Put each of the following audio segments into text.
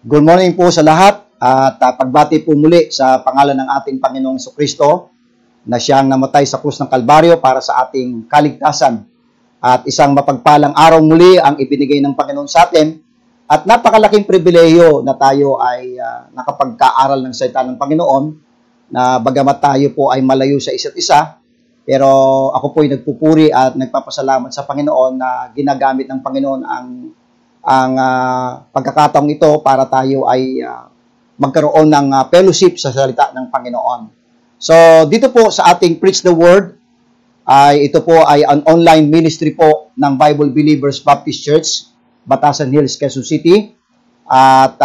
Good morning po sa lahat at pagbati po muli sa pangalan ng ating Panginoong Jesucristo na siyang namatay sa krus ng Kalbaryo para sa ating kaligtasan. At isang mapagpalang araw muli ang ibinigay ng Panginoon sa atin at napakalaking pribilehiyo na tayo ay nakapagkaaral ng salita ng Panginoon na bagamat tayo po ay malayo sa isa't isa, pero ako po ay nagpupuri at nagpapasalamat sa Panginoon na ginagamit ng Panginoon ang pagkakataong ito para tayo ay magkaroon ng fellowship sa salita ng Panginoon. So, dito po sa ating Preach the Word, ito po ay an online ministry po ng Bible Believers Baptist Church, Batasan Hills, Quezon City. At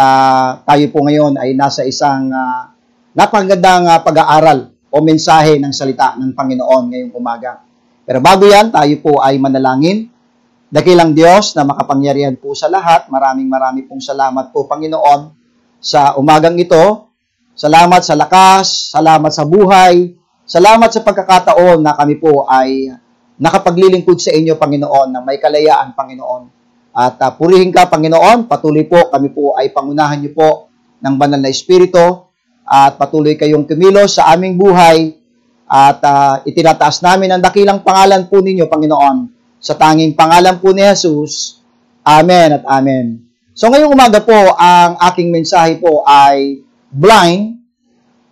tayo po ngayon ay nasa isang napakagandang pag-aaral o mensahe ng salita ng Panginoon ngayong umaga. Pero bago yan, tayo po ay manalangin. Dakilang Diyos na makapangyarihan po sa lahat, maraming pong salamat po, Panginoon, sa umagang ito. Salamat sa lakas, salamat sa buhay, salamat sa pagkakataon na kami po ay nakapaglilingkod sa inyo, Panginoon, na may kalayaan, Panginoon. At purihin ka, Panginoon, patuloy po, kami po ay pangunahan niyo po ng banal na Espiritu at patuloy kayong kumilos sa aming buhay at itinataas namin ang dakilang pangalan po ninyo, Panginoon, sa tanging pangalan po ni Jesus. Amen at amen. So ngayong umaga po, ang aking mensahe po ay blind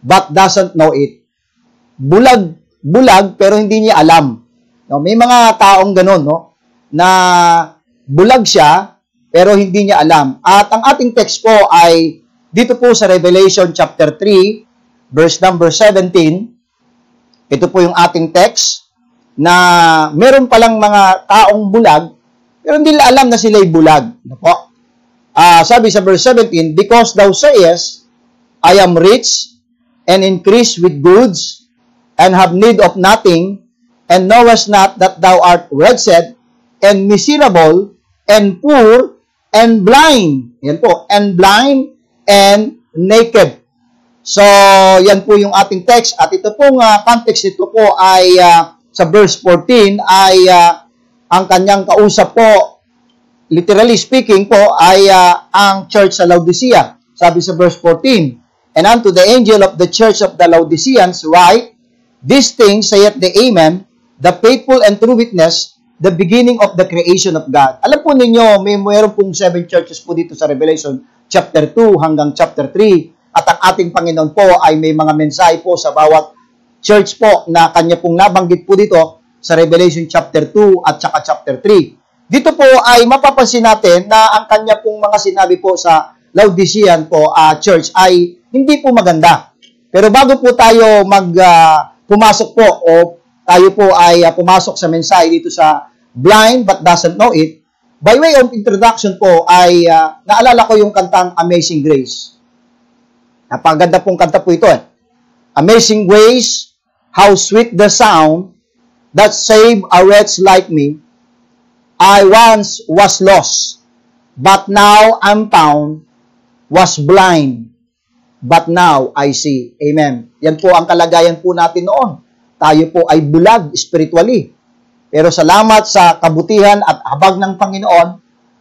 but doesn't know it. Bulag pero hindi niya alam. No, may mga taong ganun, no, na bulag siya pero hindi niya alam. At ang ating text po ay dito po sa Revelation chapter 3, verse number 17. Ito po yung ating text na meron palang mga taong bulag, pero hindi nila alam na sila'y bulag. Ano po? Sabi sa verse 17, because thou sayest, I am rich, and increase with goods, and have need of nothing, and knowest not that thou art wretched, and miserable, and poor, and blind. Yan po, and blind, and naked. So, yan po yung ating text. At ito pong context nito po ay sa verse 14 ay ang kanyang kausap po, literally speaking po, ay ang church sa Laodicea. Sabi sa verse 14, and unto the angel of the church of the Laodiceans write, these things saith the Amen, the faithful and true witness, the beginning of the creation of God. Alam po ninyo, mayroon pong 7 churches po dito sa Revelation chapter 2 hanggang chapter 3. At ang ating Panginoon po ay may mga mensahe po sa bawat church po na kanya pong nabanggit po dito sa Revelation chapter 2 at saka chapter 3. Dito po ay mapapansin natin na ang kanya pong mga sinabi po sa Laodicean po church ay hindi po maganda. Pero bago po tayo pumasok po o tayo po ay pumasok sa mensahe dito sa blind but doesn't know it, by way of introduction po ay naalala ko yung kantang Amazing Grace. Napaganda pong kanta po ito eh. Amazing grace, how sweet the sound that saved a wretch like me. I once was lost, but now I'm found, was blind, but now I see. Amen. Yan po ang kalagayan po natin noon. Tayo po ay bulag spiritually. Pero salamat sa kabutihan at habag ng Panginoon,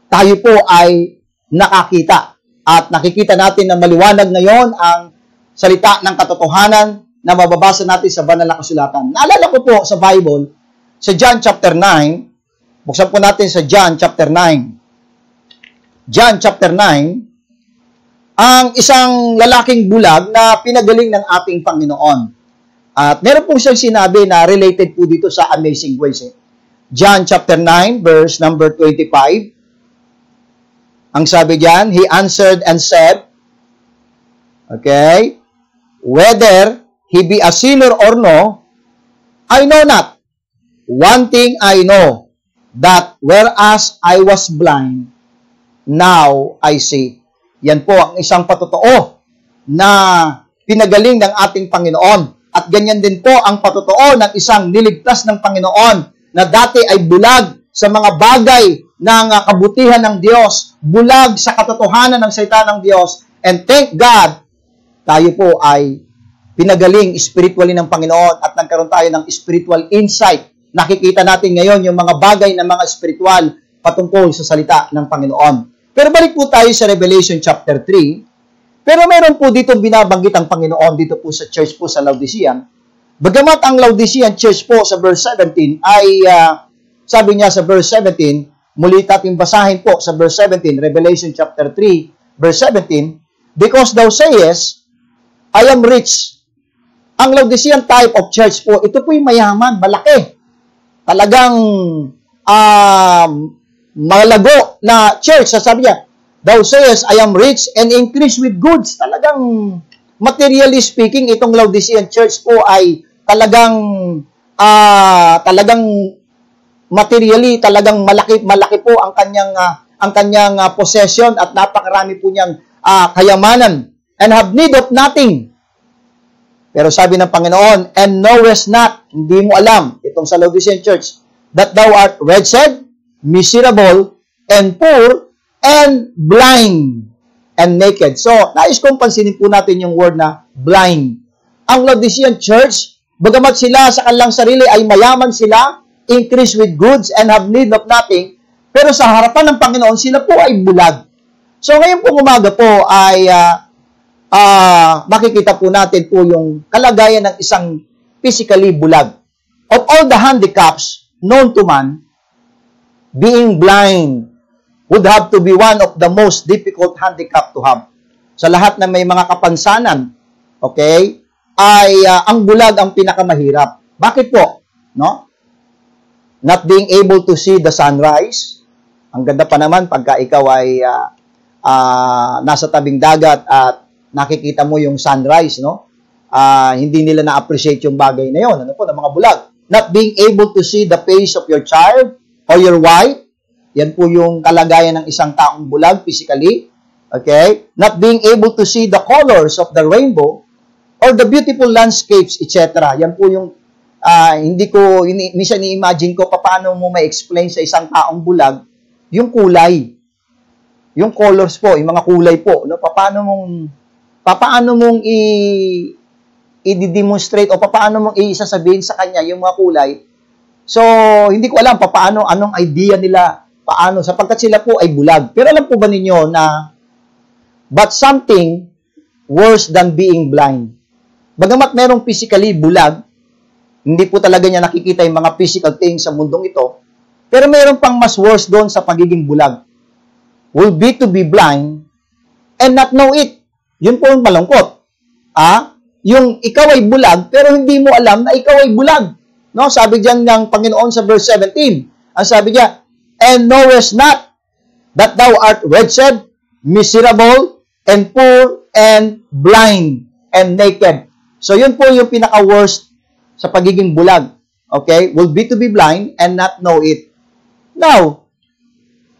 tayo po ay nakakita. At nakikita natin na maliwanag ngayon ang salita ng katotohanan na mababasa natin sa banal na kasulatan. Naalala ko po sa Bible, sa John chapter 9, buksan po natin sa John chapter 9. John chapter 9, ang isang lalaking bulag na pinagaling ng ating Panginoon. At meron po siyang sinabi na related po dito sa Amazing Grace. John chapter 9, verse number 25. Ang sabi diyan, he answered and said, okay, whether he be a sinner or no, I know not. One thing I know, that whereas I was blind, now I see. Yan po ang isang patotoo na pinagaling ng ating Panginoon. At ganyan din po ang patotoo ng isang niligtas ng Panginoon na dati ay bulag sa mga bagay ng kabutihan ng Diyos, bulag sa katotohanan ng salita ng Diyos. And thank God, tayo po ay pinagaling spiritually ng Panginoon at nagkaroon tayo ng spiritual insight. Nakikita natin ngayon yung mga bagay na mga spiritual patungkol sa salita ng Panginoon. Pero balik po tayo sa Revelation chapter 3. Pero meron po dito binabanggit ang Panginoon dito po sa church po sa Laodicean. Bagamat ang Laodicean church po sa verse 17 ay, sabi niya sa verse 17, muli natin basahin po sa verse 17, Revelation chapter 3, verse 17, because thou sayest, I am rich. Ang Laodicean type of church po, ito po yung mayaman, malaki. Talagang malago na church. Sabi niya, thou sayest, I am rich and increase with goods. Talagang, materially speaking, itong Laodicean church po ay talagang materially, talagang malaki po ang kanyang possession at napakarami po niyang kayamanan and have need of nothing. Pero sabi ng Panginoon, and knowest not, hindi mo alam, itong sa Laodicean church, that thou art wretched, miserable, and poor, and blind, and naked. So, nais kong pansinin po natin yung word na blind. Ang Laodicean church, bagamat sila sa kanilang sarili ay mayaman sila, increase with goods, and have need of nothing, pero sa harapan ng Panginoon, sila po ay bulag. So, ngayon po umaga po ay makikita po natin po yung kalagayan ng isang physically bulag. Of all the handicaps known to man, being blind would have to be one of the most difficult handicap to have. Sa lahat na may mga kapansanan, okay, ay ang bulag ang pinakamahirap. Bakit po? No? Not being able to see the sunrise. Ang ganda pa naman pagka ikaw ay nasa tabing dagat at nakikita mo yung sunrise, no? Hindi nila na-appreciate yung bagay na yon. Ano po, ng mga bulag. Not being able to see the face of your child or your wife. Yan po yung kalagayan ng isang taong bulag physically. Okay? Not being able to see the colors of the rainbow or the beautiful landscapes, etc. Yan po yung minsan i-imagine ko paano mo ma-explain sa isang taong bulag yung kulay. Yung colors po, yung mga kulay po, no? Paano mong i-demonstrate o paano mong i-sasabihin sa kanya yung mga kulay. So, hindi ko alam anong idea nila, sapagkat sila po ay bulag. Pero alam po ba ninyo na, but something worse than being blind. Bagamat merong physically bulag, hindi po talaga niya nakikita yung mga physical things sa mundong ito, pero meron pang mas worse doon sa pagiging bulag. Will be to be blind and not know it. Yun po yung malungkot. Yung ikaw ay bulag, pero hindi mo alam na ikaw ay bulag. No? Sabi diyan ng Panginoon sa verse 17. Ang sabi niya, and knowest not that thou art wretched, miserable, and poor, and blind, and naked. So yun po yung pinaka-worst sa pagiging bulag. Okay? Will be to be blind and not know it. Now,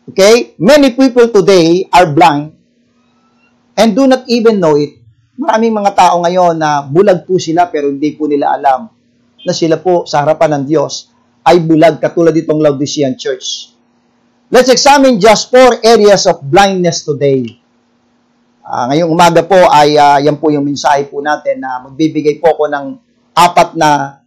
okay, many people today are blind and do not even know it. Maraming mga tao ngayon na bulag po sila pero hindi po nila alam na sila po sa harapan ng Diyos ay bulag katulad itong Laodicean church. Let's examine just 4 areas of blindness today. Ngayong umaga po ay yan po yung mensahe po natin na magbibigay po ako ng 4 na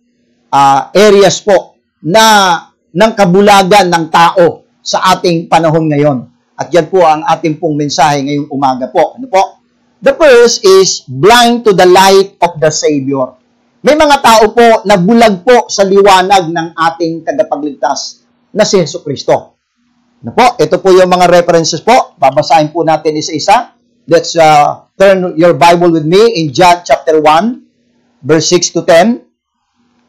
areas po ng kabulagan ng tao sa ating panahon ngayon. At yan po ang ating pong mensahe ngayong umaga po. Ano po? The first is blind to the light of the Savior. May mga tao po na bulag po sa liwanag ng ating tagapagligtas na si Jesucristo. Ano po? Ito po yung mga references po. Babasahin po natin isa-isa. Let's turn your Bible with me in John chapter 1, verse 6 to 10.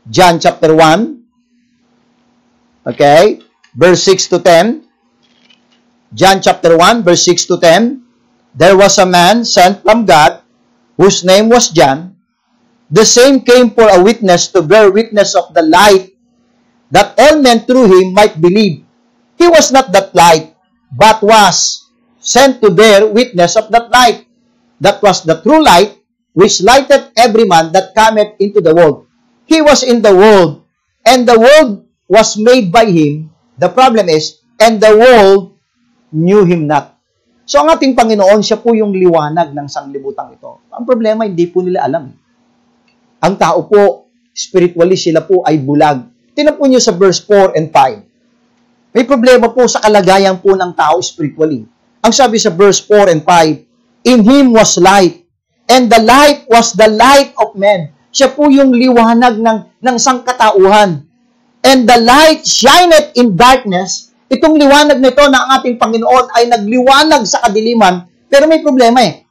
John chapter 1. Okay? Verse 6 to 10. John chapter 1, verse 6 to 10. There was a man sent from God, whose name was John. The same came for a witness to bear witness of the light, that all men through him might believe. He was not that light, but was sent to bear witness of that light. That was the true light, which lighteth every man that cometh into the world. He was in the world, and the world was made by him. The problem is, and the world knew him not. So, ang ating Panginoon, siya po yung liwanag ng sanglibutang ito. Ang problema, hindi po nila alam. Ang tao po, spiritually, sila po ay bulag. Tingnan po nyo sa verse 4 and 5. May problema po sa kalagayan po ng tao spiritually. Ang sabi sa verse 4 and 5, in Him was light, and the light was the light of men. Siya po yung liwanag ng sangkatauhan. And the light shineth in darkness. Itong liwanag nito na ang ating Panginoon ay nagliwanag sa kadiliman, pero may problema eh.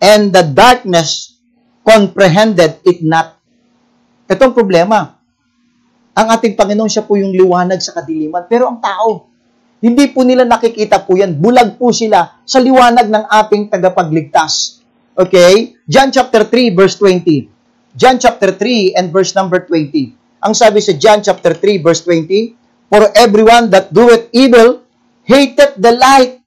And the darkness comprehended it not. Itong problema. Ang ating Panginoon, siya po yung liwanag sa kadiliman, pero ang tao, hindi po nila nakikita po yan. Bulag po sila sa liwanag ng ating tagapagligtas. Okay? John chapter 3, verse 20. John chapter 3 and verse number 20. Ang sabi sa John chapter 3, verse 20, for everyone that doeth evil, hateth the light.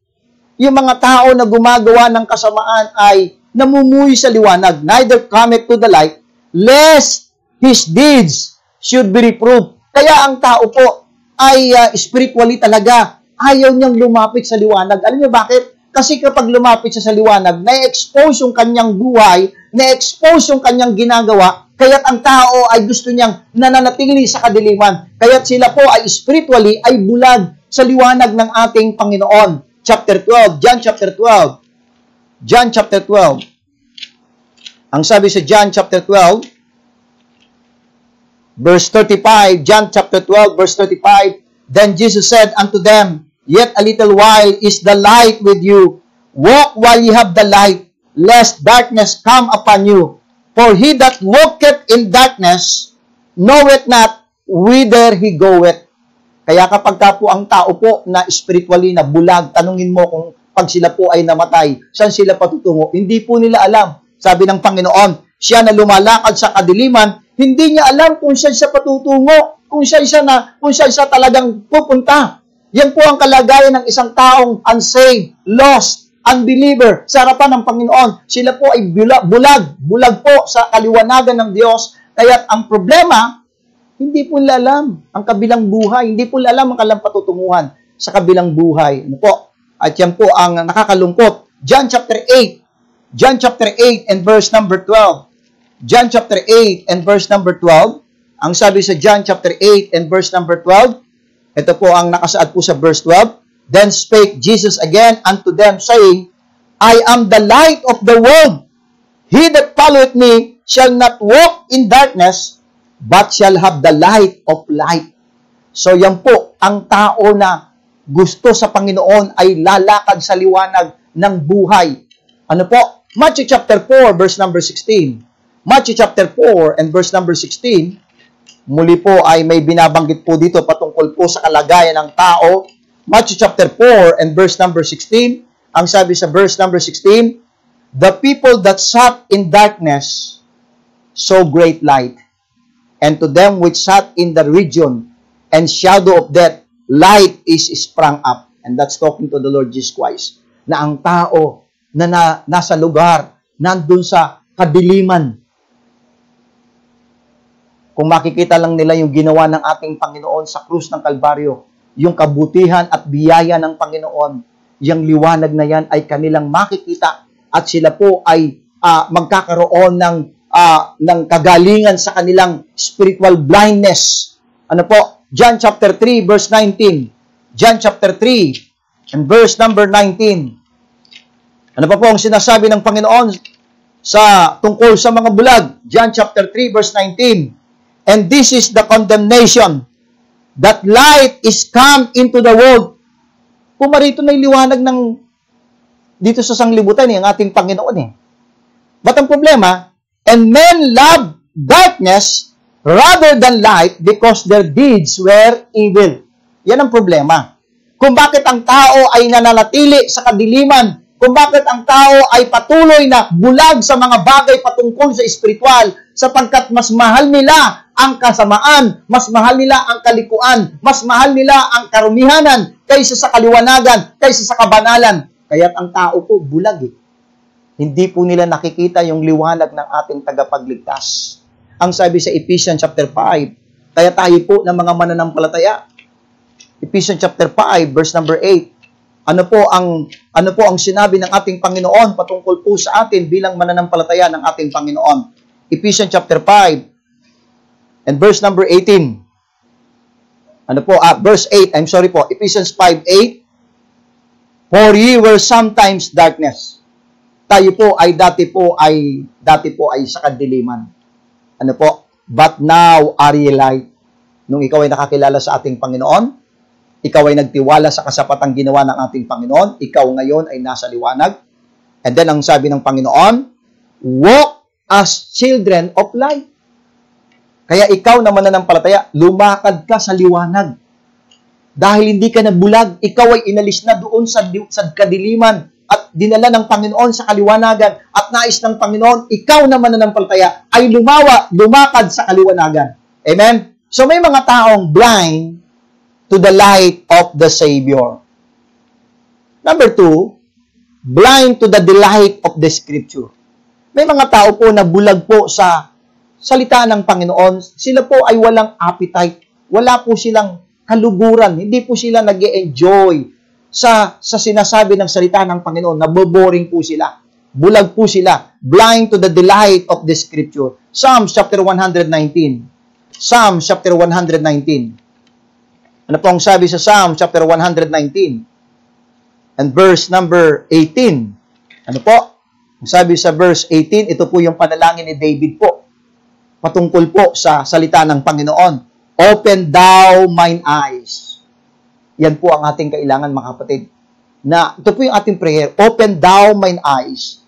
Yung mga tao na gumagawa ng kasamaan ay namumuhay sa liwanag, neither cometh to the light, lest his deeds should be reproved. Kaya ang tao po ay spiritually talaga, ayaw niyang lumapit sa liwanag. Alam niyo bakit? Kasi kapag lumapit siya sa liwanag, na-expose yung kanyang buhay, na-expose yung kanyang ginagawa, kaya't ang tao ay gusto niyang nananatili sa kadiliman. Kaya't sila po ay spiritually ay bulag sa liwanag ng ating Panginoon. Chapter 12, John chapter 12. John chapter 12. Ang sabi sa John chapter 12, verse 35, John chapter 12, verse 35, then Jesus said unto them, yet a little while is the light with you. Walk while ye have the light, lest darkness come upon you. For he that walketh in darkness knoweth not whither he goeth. Kaya kapag ka po ang tao po na spiritually na bulag, tanungin mo kung pag sila po ay namatay, saan sila patutungo? Hindi po nila alam. Sabi ng Panginoon, siya na lumalakad sa kadiliman, hindi niya alam kung saan siya patutungo, kung saan siya talagang pupunta. Yan po ang kalagayan ng isang taong unsaved, lost, unbeliever sa harapan ng Panginoon. Sila po ay bulag po sa kaliwanagan ng Diyos. Kaya't ang problema, hindi po nila alam ang kabilang buhay, hindi po nila alam ang kanilang patutunguhan sa kabilang buhay. Ano po? At yan po ang nakakalungkot. John chapter 8. John chapter 8 and verse number 12. John chapter 8 and verse number 12. Ang sabi sa John chapter 8 and verse number 12, ito po ang nakasaad po sa verse 12. Then spake Jesus again unto them, saying, I am the light of the world. He that followeth me shall not walk in darkness, but shall have the light of light. So yan po, ang tao na gusto sa Panginoon ay lalakad sa liwanag ng buhay. Ano po? Matthew chapter 4, verse number 16. Matthew chapter 4 and verse number 16, muli po ay may binabanggit po dito patungkol po sa kalagayan ng tao. Matthew chapter 4 and verse number 16, ang sabi sa verse number 16, the people that sat in darkness saw great light, and to them which sat in the region and shadow of death, light is sprang up. And that's talking to the Lord Jesus Christ. Na ang tao na nasa lugar, nandun sa kadiliman. Kung makikita lang nila yung ginawa ng ating Panginoon sa krus ng Kalbaryo, yung kabutihan at biyaya ng Panginoon, yung liwanag na yan ay kanilang makikita at sila po ay magkakaroon ng kagalingan sa kanilang spiritual blindness. Ano po? John chapter 3 verse 19. John chapter 3 and verse number 19. Ano pa po ang sinasabi ng Panginoon sa tungkol sa mga bulag? John chapter 3 verse 19. And this is the condemnation, that light is come into the world. Pumarito na yung liwanag ng dito sa sanglibutan ang ating Panginoon eh. But ang problema, and men love darkness rather than light because their deeds were evil. Yan ang problema. Kung bakit ang tao ay nananatili sa kadiliman, kung bakit ang tao ay patuloy na bulag sa mga bagay patungkol sa espiritual, sapagkat mas mahal nila ang kasamaan, mas mahal nila ang kalikuan, mas mahal nila ang karumihanan kaysa sa kaliwanagan, kaysa sa kabanalan. Kaya't ang tao po bulag eh. Hindi po nila nakikita yung liwanag ng ating tagapagligtas. Ang sabi sa Ephesians chapter 5, kaya tayo po ng mga mananampalataya. Ephesians chapter 5 verse number 8. Ano po ang sinabi ng ating Panginoon patungkol po sa atin bilang mananampalataya ng ating Panginoon? Ephesians chapter 5 and verse number 18. Ano po? Verse 8. I'm sorry po. Ephesians 5:8. For ye were sometimes darkness. Tayo po ay dati po ay sa kadiliman. Ano po? But now are ye light. Nung ikaw ay nakakilala sa ating Panginoon, ikaw ay nagtiwala sa kasapatang ginawa ng ating Panginoon, ikaw ngayon ay nasa liwanag. And then ang sabi ng Panginoon, walk as children of light. Kaya ikaw na mananampalataya, lumakad ka sa liwanag. Dahil hindi ka nabulag, ikaw ay inalis na doon sa kadiliman at dinala ng Panginoon sa kaliwanagan at nais ng Panginoon, ikaw na mananampalataya ay lumakad sa kaliwanagan. Amen? So may mga taong blind to the light of the Savior. Number 2, blind to the delight of the Scripture. May mga tao po na bulag po sa salita ng Panginoon. Sila po ay walang appetite. Wala po silang kaluguran. Hindi po sila nag-e-enjoy sa sinasabi ng salita ng Panginoon. Naboboring po sila. Bulag po sila. Blind to the delight of the Scripture. Psalms chapter 119. Psalms chapter 119. Ano po ang sabi sa Psalm chapter 119? And verse number 18. Ano po? Ang sabi sa verse 18, ito po yung panalangin ni David po. Patungkol po sa salita ng Panginoon. Open thou mine eyes. Yan po ang ating kailangan, mga kapatid. Na ito po yung ating prayer. Open thou mine eyes,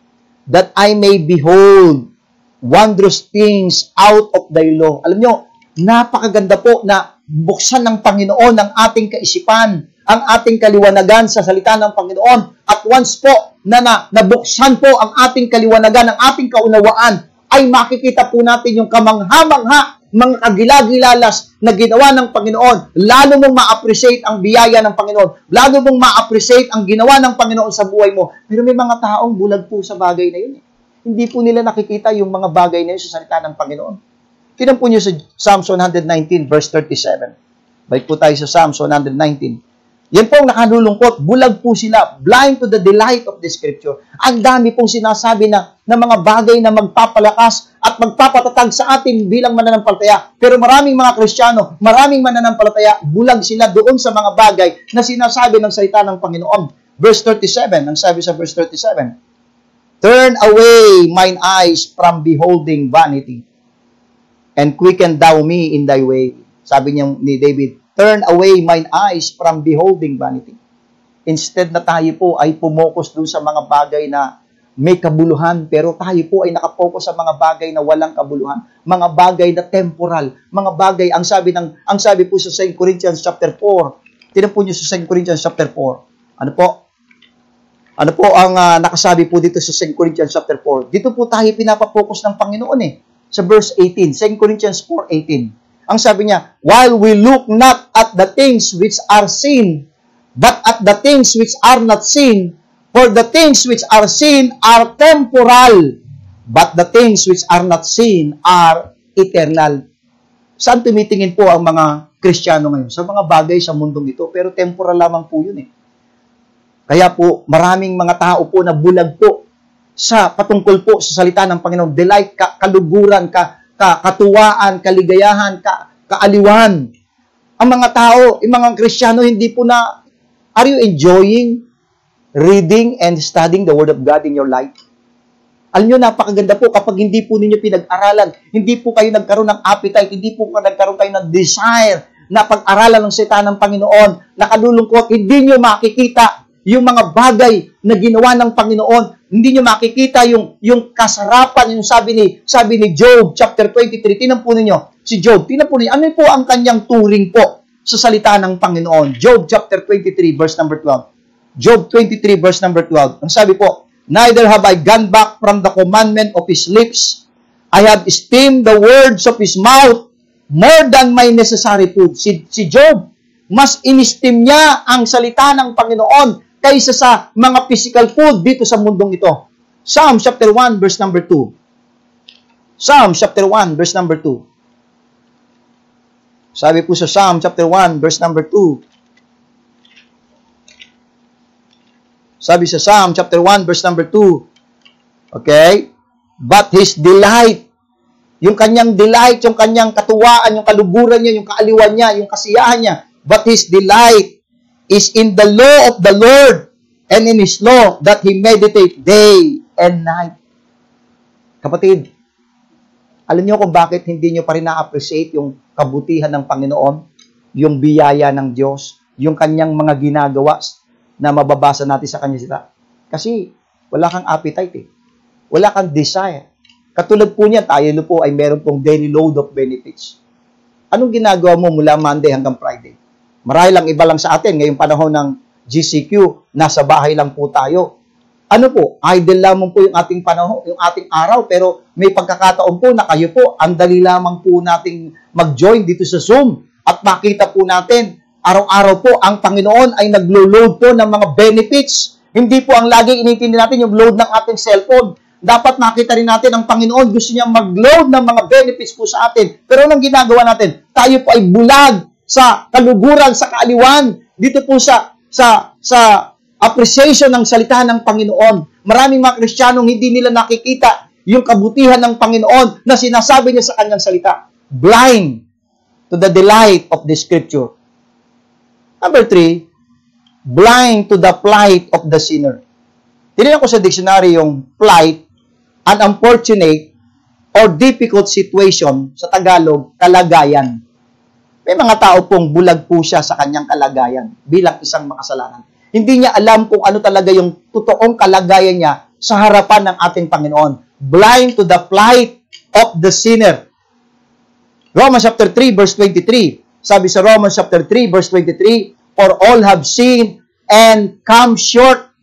that I may behold wondrous things out of thy law. Alam nyo, napakaganda po na buksan ng Panginoon ang ating kaisipan, ang ating kaliwanagan sa salita ng Panginoon. At once po na nabuksan po ang ating kaliwanagan, ang ating kaunawaan, ay makikita po natin yung kamangha-mangha, mga kagilagilalas na ginawa ng Panginoon. Lalo mong ma-appreciate ang biyaya ng Panginoon. Lalo mong ma-appreciate ang ginawa ng Panginoon sa buhay mo. Pero may mga taong bulag po sa bagay na yun. Hindi po nila nakikita yung mga bagay na yun sa salita ng Panginoon. Tinan po nyo sa Psalms 119 verse 37. Balik po tayo sa Psalms 119. Yan po ang nakalulungkot. Bulag po sila. Blind to the delight of the Scripture. Ang dami pong sinasabi na mga bagay na magpapalakas at magpapatatag sa atin bilang mananampalataya. Pero maraming mga Kristiyano, maraming mananampalataya, bulag sila doon sa mga bagay na sinasabi ng salita ng Panginoon. Verse 37, ang sabi sa verse 37, turn away mine eyes from beholding vanity, and quicken thou me in thy way. Sabi niya ni David, turn away mine eyes from beholding vanity. Instead na tayo po ay pumokus dun sa mga bagay na may kabuluhan, pero tayo po ay nakapokus sa mga bagay na walang kabuluhan, mga bagay na temporal, mga bagay, ang sabi po sa 2 Corinthians chapter 4. Tinan po niyo sa 2 Corinthians chapter 4. Ano po? Ano po ang nakasabi po dito sa 2 Corinthians chapter 4? Dito po tayo pinapapokus ng Panginoon sa verse 18, 2 Corinthians 4:18. Ang sabi niya, while we look not at the things which are seen, but at the things which are not seen, for the things which are seen are temporal, but the things which are not seen are eternal. Saan tumitingin po ang mga Kristiyano ngayon? Sa mga bagay sa mundong ito, pero temporal lamang po yun Kaya po, maraming mga tao po na bulag po sa patungkol po sa salita ng Panginoon. Delight, kaluguran, katuwaan, kaligayahan, kaaliwan. Ang mga tao, yung mga Kristiyano, hindi po na, are you enjoying reading and studying the Word of God in your life? Alam nyo, napakaganda po kapag hindi po ninyo pinag-aralan, hindi po kayo nagkaroon ng appetite, hindi po nagkaroon kayo ng desire na pag-aralan ng salita ng Panginoon, nakalulungkot, hindi nyo makikita yung mga bagay na ginawa ng Panginoon. Hindi nyo makikita yung kasarapan, yung sabi ni Job, chapter 23. Tinan po ninyo, si Job, tinan po ninyo, ano po ang kanyang turing po sa salita ng Panginoon? Job, chapter 23, verse number 12. Job 23, verse number 12. Ang sabi po, neither have I gone back from the commandment of his lips. I have esteemed the words of his mouth more than my necessary food. Si Job, mas in-esteem niya ang salita ng Panginoon kaysa sa mga physical food dito sa mundong ito. Psalm chapter 1 verse number 2. Psalm chapter 1 verse number 2. Sabi po sa Psalm chapter 1 verse number 2. Sabi sa Psalm chapter 1 verse number 2. Okay? But his delight, yung kanyang delight, yung kanyang katuwaan, yung kaluburan niya, yung kaaliwan niya, yung kasiyahan niya, but his delight is in the law of the Lord, and in His law that he meditate day and night. Kapatid, alam niyo kung bakit hindi niyo pa rin na-appreciate yung kabutihan ng Panginoon, yung biyaya ng Diyos, yung kanyang mga ginagawa na mababasa natin sa kanya sila? Kasi wala kang appetite eh. Wala kang desire. Katulad po niya, tayo po ay meron pong daily load of benefits. Anong ginagawa mo mula Monday hanggang Friday? Marahil lang iba lang sa atin, ngayong panahon ng GCQ, nasa bahay lang po tayo. Ano po, idle lamang po yung ating panahon, yung ating araw, pero may pagkakataon po na kayo po, ang dali lamang po nating mag-join dito sa Zoom at makita po natin, araw-araw po, ang Panginoon ay naglo-load po ng mga benefits. Hindi po ang lagi inintindi natin yung load ng ating cellphone. Dapat makita rin natin ang Panginoon gusto niya mag-load ng mga benefits po sa atin. Pero anong ginagawa natin? Tayo po ay bulag sa kaluguran, sa kaaliwan. Dito po sa appreciation ng salita ng Panginoon. Maraming mga Kristiyanong hindi nila nakikita yung kabutihan ng Panginoon na sinasabi niya sa kanyang salita. Blind to the delight of the Scripture. Number 3, blind to the plight of the sinner. Tinignan ko sa dictionary yung plight, an unfortunate or difficult situation, sa Tagalog, kalagayan. May mga tao pong bulag po siya sa kanyang kalagayan bilang isang makasalanan. Hindi niya alam kung ano talaga yung totoong kalagayan niya sa harapan ng ating Panginoon. Blind to the plight of the sinner. Romans chapter 3 verse 23. Sabi sa Romans chapter 3 verse 23, for all have sinned and come short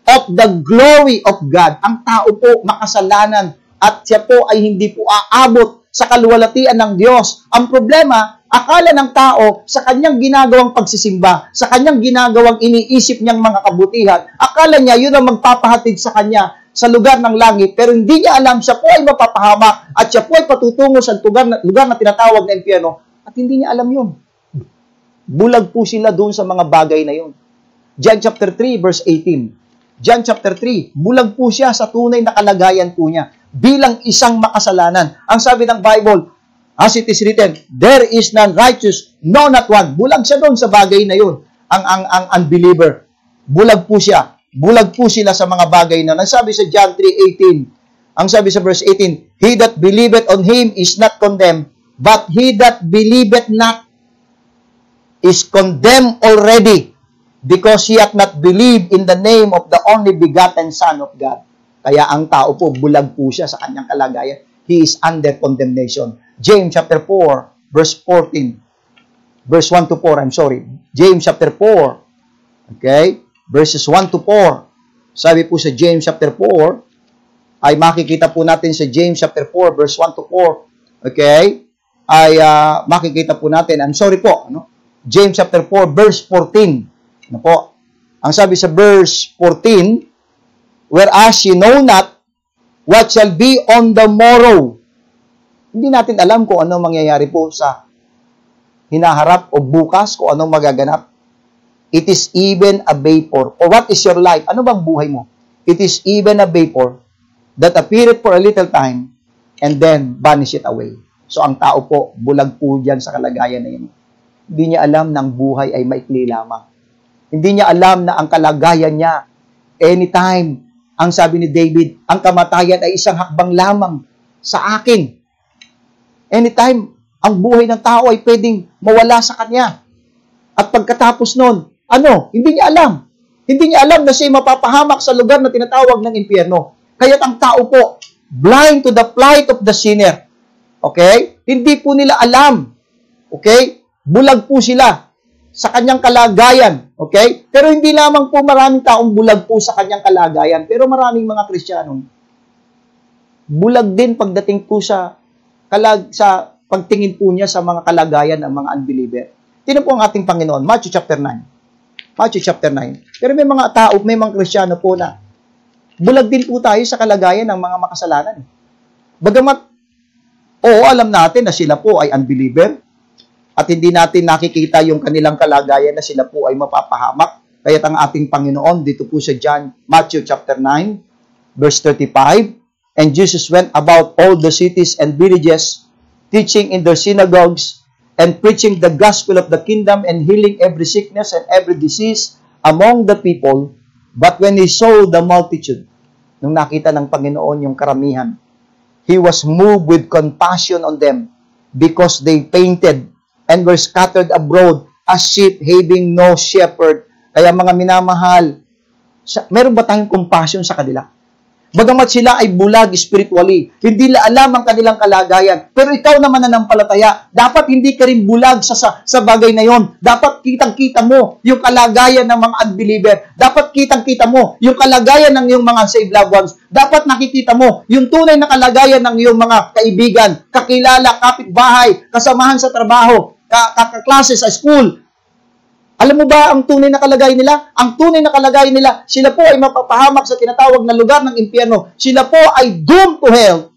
of the glory of God. Ang tao po makasalanan at siya po ay hindi po aabot sa kaluwalhatian ng Diyos. Ang problema, akala ng tao sa kanyang ginagawang pagsisimba, sa kanyang ginagawang iniisip niyang mga kabutihan, akala niya yun ang magpapahatid sa kanya sa lugar ng langit, pero hindi niya alam siya po ay mapapahamak at siya po ay patutungo sa lugar na tinatawag na impyerno at hindi niya alam yun. Bulag po sila doon sa mga bagay na yun. John chapter 3 verse 18. John chapter 3, bulag po siya sa tunay na kalagayan po niya bilang isang makasalanan. Ang sabi ng Bible, as it is written, there is none righteous, no not one. Bulag siya doon sa bagay na yun. Ang unbeliever. Bulag po siya. Bulag po sila sa mga bagay na. Ang sabi sa John 3:18, ang sabi sa verse 18, he that believeth on him is not condemned, but he that believeth not is condemned already, because he hath not believed in the name of the only begotten Son of God. Kaya ang tao po, bulag po siya sa kanyang kalagayan. He is under condemnation. James chapter 4, verse 14. Verse 1 to 4, I'm sorry. James chapter 4, okay? Verses 1 to 4. Sabi po sa James chapter 4, ay makikita po natin sa James chapter 4, verse 1 to 4, okay? Ay makikita po natin, I'm sorry po, ano? James chapter 4, verse 14. Ano po? Ang sabi sa verse 14, whereas ye know not what shall be on the morrow. Hindi natin alam kung ano mangyayari po sa hinaharap o bukas, kung anong magaganap. It is even a vapor. Or what is your life? Ano bang buhay mo? It is even a vapor that appeareth for a little time and then vanisheth away. So ang tao po, bulag po dyan sa kalagayan na yun. Hindi niya alam na ang buhay ay maikli lamang. Hindi niya alam na ang kalagayan niya, anytime, ang sabi ni David, ang kamatayan ay isang hakbang lamang sa akin. Anytime, ang buhay ng tao ay pwedeng mawala sa kanya. At pagkatapos nun, ano? Hindi niya alam. Hindi niya alam na siya mapapahamak sa lugar na tinatawag ng impyerno. Kaya't ang tao po, blind to the plight of the sinner. Okay? Hindi po nila alam. Okay? Bulag po sila sa kanyang kalagayan. Okay? Pero hindi lamang po maraming taong bulag po sa kanyang kalagayan. Pero maraming mga Kristiyanong bulag din pagdating po sa pagtingin po niya sa mga kalagayan ng mga unbeliever. Tingnan po ang ating Panginoon, Matthew chapter 9. Matthew chapter 9. Pero may mga tao, may mga Kristiyano po na bulag din po tayo sa kalagayan ng mga makasalanan. Bagamat, alam natin na sila po ay unbeliever at hindi natin nakikita yung kanilang kalagayan na sila po ay mapapahamak. Kaya't ang ating Panginoon, dito po sa Matthew chapter 9, verse 35, and Jesus went about all the cities and villages, teaching in their synagogues, and preaching the gospel of the kingdom, and healing every sickness and every disease among the people. But when he saw the multitude, nung nakita ng Panginoon yung karamihan, he was moved with compassion on them because they fainted and were scattered abroad as sheep having no shepherd. Kaya mga minamahal, meron ba tayong compassion sa kanila? Bagamat sila ay bulag spiritually, hindi nila alam ang kanilang kalagayan. Pero ikaw naman nanampalataya, dapat hindi ka rin bulag sa bagay na yon. Dapat kitang-kita mo yung kalagayan ng mga unbeliever. Dapat kitang-kita mo yung kalagayan ng iyong mga saved loved ones. Dapat nakikita mo yung tunay na kalagayan ng iyong mga kaibigan, kakilala, kapitbahay, kasamahan sa trabaho, kaklase sa school. Alam mo ba ang tunay na kalagayan nila? Ang tunay na kalagayan nila, sila po ay mapapahamak sa tinatawag na lugar ng impyerno. Sila po ay doomed to hell.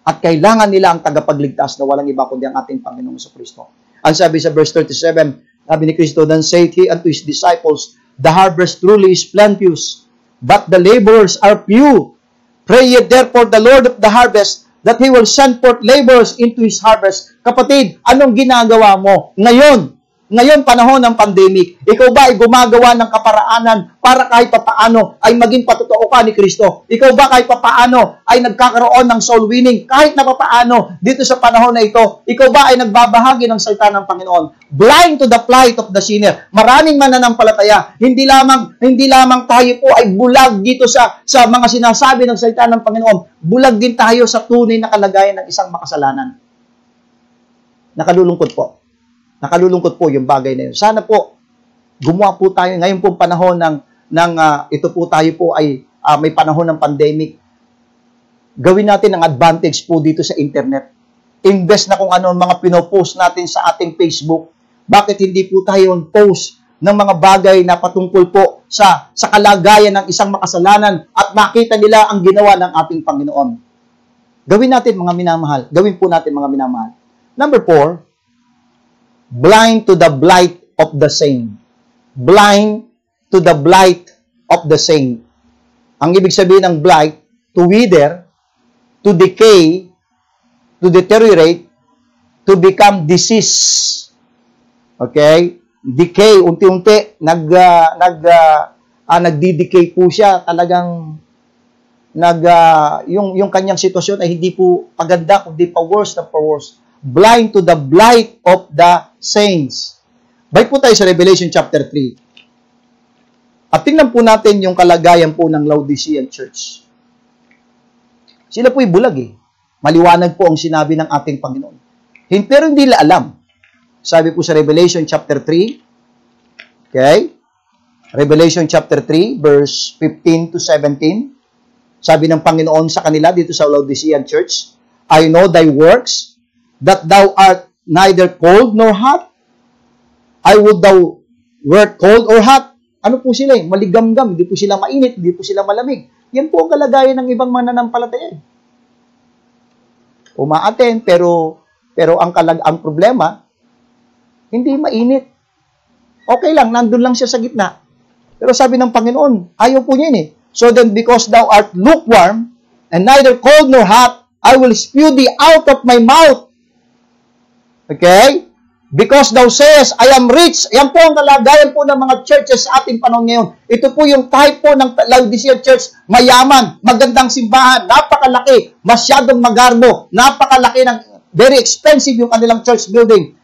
At kailangan nila ang tagapagligtas na walang iba kundi ang ating Panginoong Jesucristo. Ang sabi sa verse 37, sabi ni Kristo, "Then said he unto his disciples, The harvest truly is plenteous, but the laborers are few. Pray ye therefore the Lord of the harvest, that He will send forth laborers into His harvest." Kapatid, anong ginagawa mo ngayon? Ngayon, panahon ng pandemic, ikaw ba ay gumagawa ng kaparaanan para kahit papaano ay maging patotoo ka ni Kristo? Ikaw ba kahit papaano ay nagkakaroon ng soul winning? Kahit na papaano dito sa panahon na ito, ikaw ba ay nagbabahagi ng salita ng Panginoon? Blind to the plight of the sinner. Maraming mananampalataya. Hindi lamang tayo po ay bulag dito sa mga sinasabi ng salita ng Panginoon. Bulag din tayo sa tunay na kalagayan ng isang makasalanan. Nakalulungkot po. Nakalulungkot po yung bagay na yun. Sana po, gumawa po tayo ngayon pong panahon ito po tayo po ay may panahon ng pandemic. Gawin natin ang advantage po dito sa internet. Invest na kung ano ang mga pinopost natin sa ating Facebook. Bakit hindi po tayo post ng mga bagay na patungkol po sa kalagayan ng isang makasalanan at makita nila ang ginawa ng ating Panginoon. Gawin natin mga minamahal. Gawin po natin mga minamahal. Number 4, blind to the blight of the saint. Blind to the blight of the saint. Ang ibig sabihin ng blight, to wither, to decay, to deteriorate, to become disease. Okay? Decay, unti-unti, nagdi-decay po siya. Talagang, yung kanyang sitwasyon ay hindi po paganda, kundi pa worse na pa worse. Blind to the blight of the saints. Balik po tayo sa Revelation chapter 3. At tingnan po natin yung kalagayan po ng Laodicean church. Sila po'y bulag eh. Maliwanag po ang sinabi ng ating Panginoon. Pero hindi nila alam. Sabi po sa Revelation chapter 3, okay? Revelation chapter 3, verse 15 to 17. Sabi ng Panginoon sa kanila dito sa Laodicean church, I know thy works, that thou art neither cold nor hot. I would thou wert cold or hot. Ano po sila eh? Maligamgam. Hindi po sila mainit. Hindi po sila malamig. Yan po ang kalagayan ng ibang mananampalataya. Umaaten, pero ang problema, hindi mainit. Okay lang, nandun lang siya sa gitna. Pero sabi ng Panginoon, ayaw po niya eh. So then, because thou art lukewarm, and neither cold nor hot, I will spew thee out of my mouth. Okay? Because thou sayest, I am rich. Yan po ang kalagayan po ng mga churches sa ating panahon ngayon. Ito po yung type po ng Laodicean church. Mayaman, magandang simbahan, napakalaki, masyadong magarbo, napakalaki ng very expensive yung kanilang church building.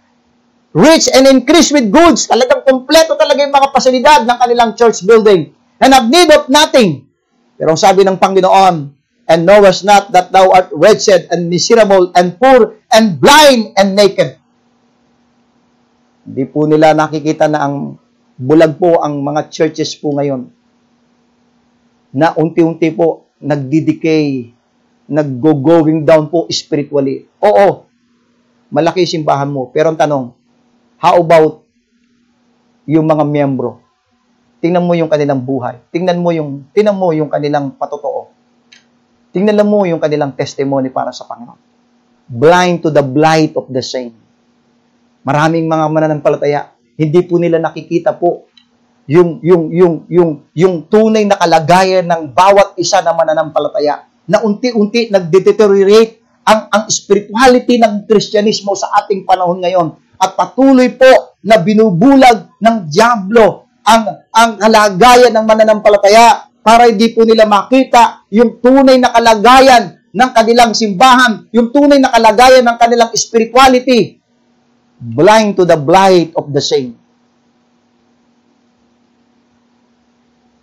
Rich and increased with goods. Talagang kompleto talaga yung mga pasilidad ng kanilang church building. And have need of nothing. Pero sabi ng Panginoon, and knowest not that thou art wretched and miserable and poor and blind and naked. Hindi po nila nakikita na ang bulag po ang mga churches po ngayon na unti-unti po nagdi-decay, nag-going down po spiritually. Oo, malaki simbahan mo. Pero ang tanong, how about yung mga miyembro? Tingnan mo yung kanilang buhay. Tingnan mo yung kanilang patotoo. Tingnan mo yung kanilang testimony para sa Panginoon. Blind to the blight of the saint. Maraming mga mananampalataya, hindi po nila nakikita po yung tunay na kalagayan ng bawat isa na mananampalataya na unti-unti nagdeteriorate ang spirituality ng Kristyanismo sa ating panahon ngayon at patuloy po na binubulag ng dyablo ang kalagayan ng mananampalataya, para hindi po nila makita yung tunay na kalagayan ng kanilang simbahan, yung tunay na kalagayan ng kanilang spirituality. Blind to the blight of the saint.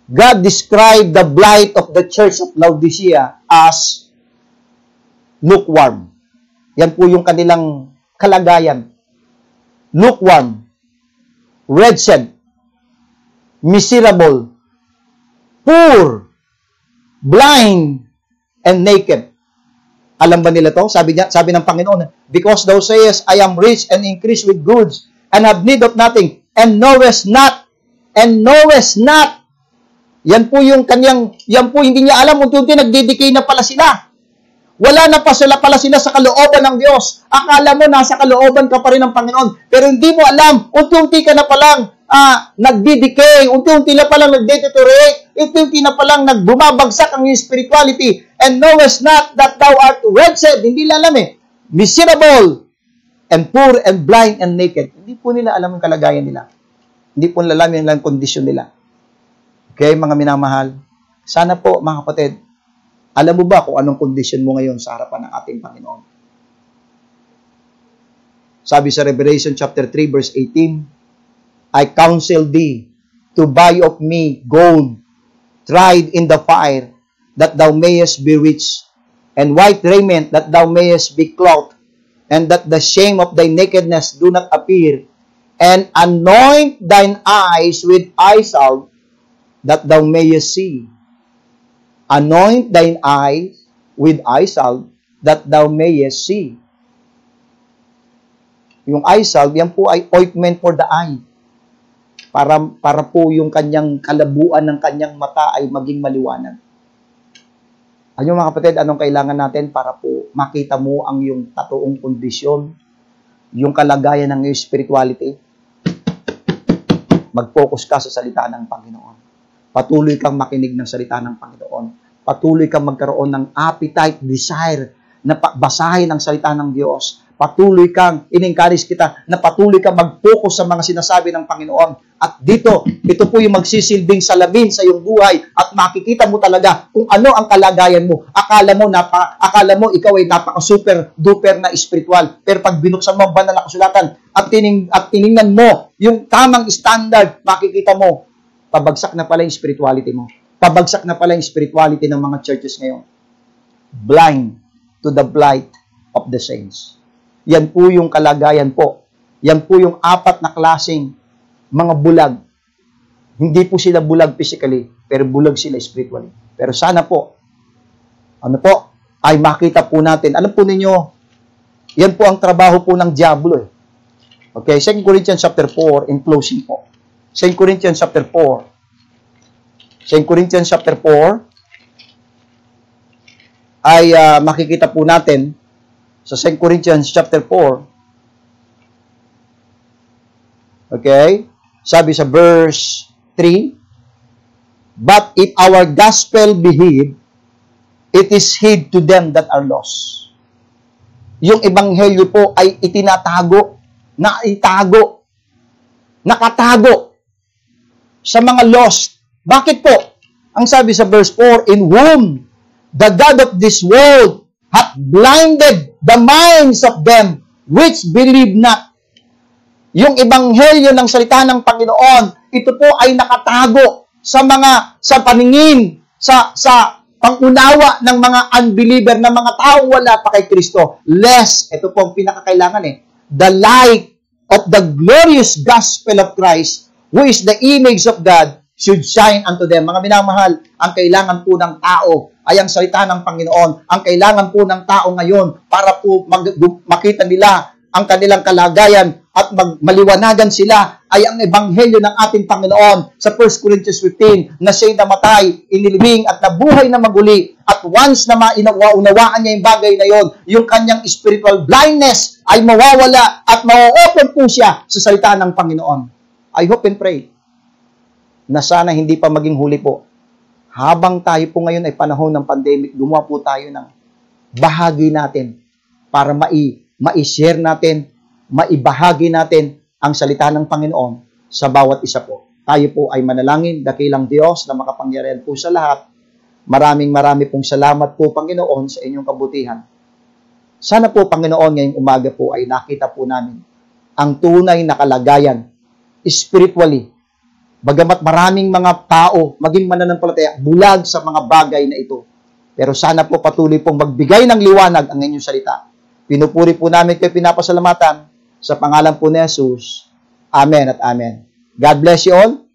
God described the blight of the church of Laodicea as lukewarm. Yan po yung kanilang kalagayan. Lukewarm, wretched, miserable, poor, blind, and naked. Alam ba nila to? Sabi ng Panginoon, because thou sayest, I am rich and increase with goods, and have need of nothing, and knowest not. Yan po hindi niya alam, unti-unti nagdidikay na pala sila. Wala na pa pala sila sa kalooban ng Diyos. Akala mo nasa kalooban ka pa rin ng Panginoon, pero hindi mo alam, unti-unti ka na palang nagdidikay, unti-unti na palang nagdeteriorate, unti-unti na palang nagbumabagsak ang iyong spirituality, and knowest not that thou art wretched. Hindi nila alam miserable, and poor, and blind, and naked. Hindi po nila alam ang kalagayan nila. Hindi po nila alam yung kondisyon nila. Okay, mga minamahal, sana po, mga kapatid, alam mo ba kung anong kondisyon mo ngayon sa harapan ng ating Panginoon? Sabi sa Revelation chapter 3 verse 18, I counsel thee to buy of me gold tried in the fire, that thou mayest be rich, and white raiment, that thou mayest be clothed, and that the shame of thy nakedness do not appear, and anoint thine eyes with eye salve, that thou mayest see. Anoint thine eyes with eye salve, that thou mayest see. Yung eye salve, yan po ay ointment for the eye. Para po yung kanyang kalabuan ng kanyang mata ay maging maliwanag. Ano mga kapatid, anong kailangan natin para po makita mo ang yung totoong kondisyon, yung kalagayan ng iyong spirituality? Mag-focus ka sa salita ng Panginoon. Patuloy kang makinig ng salita ng Panginoon. Patuloy kang magkaroon ng appetite, desire na basahin ang salita ng Diyos. Patuloy kang, in-encourage kita na patuloy kang mag-focus sa mga sinasabi ng Panginoon. At ito po yung magsisilbing salamin sa iyong buhay at makikita mo talaga kung ano ang kalagayan mo. Akala mo ikaw ay napaka-super duper na spiritual. Pero pag binuksan mo ang banal na kasulatan at tiningnan mo yung tamang standard, makikita mo pabagsak na pala yung spirituality mo. Pabagsak na pala yung spirituality ng mga churches ngayon. Blind to the blight of the saints. Yan po yung kalagayan po. Yan po yung apat na klaseng mga bulag. Hindi po sila bulag physically, pero bulag sila spiritually. Pero sana po, ay makita po natin. Alam po ninyo, yan po ang trabaho po ng diablo. Okay, 2 Corinthians chapter 4, in closing po. 2 Corinthians chapter 4. 2 Corinthians chapter 4 ay makikita po natin sa 2 Corinthians chapter 4. Okay? Sabi sa verse 3, but if our gospel be hid, it is hid to them that are lost. Yung ebanghelyo po ay itinatago, nakatago sa mga lost. Bakit po? Ang sabi sa verse 4, in whom the God of this world hath blinded the minds of them which believe not. Yung ebanghelyo ng salita ng Panginoon, ito po ay nakatago sa paningin, sa pangunawa ng mga unbeliever, ng mga taong wala pa kay Kristo. Lest, ito po ang pinakakailangan the light of the glorious gospel of Christ, who is the image of God, should shine unto them. Mga minamahal, ang kailangan po ng tao ay ang salita ng Panginoon. Ang kailangan po ng tao ngayon para po makita nila ang kanilang kalagayan at maliwanagan sila ay ang ebanghelyo ng ating Panginoon sa 1 Corinthians 15 na siya'y namatay, inilibing at nabuhay na maguli. At once na maunawaan niya yung bagay na yon, yung kanyang spiritual blindness ay mawawala at ma-open po siya sa salita ng Panginoon. I hope and pray na sana hindi pa maging huli po. Habang tayo po ngayon ay panahon ng pandemic, gumawa po tayo ng bahagi natin para ma-share natin, maibahagi natin ang salita ng Panginoon sa bawat isa po. tayo po ay manalangin. Dakilang Diyos na makapangyarihan po sa lahat. Marami pong salamat po, Panginoon, sa inyong kabutihan. Sana po, Panginoon, ngayong umaga po ay nakita po namin ang tunay na kalagayan spiritually. Bagamat maraming mga tao, maging mananampalataya, bulag sa mga bagay na ito. Pero sana po patuloy pong magbigay ng liwanag ang inyong salita. Pinupuri po namin kayo, pinapasalamatan sa pangalan po ni Jesus. Amen at amen. God bless you all.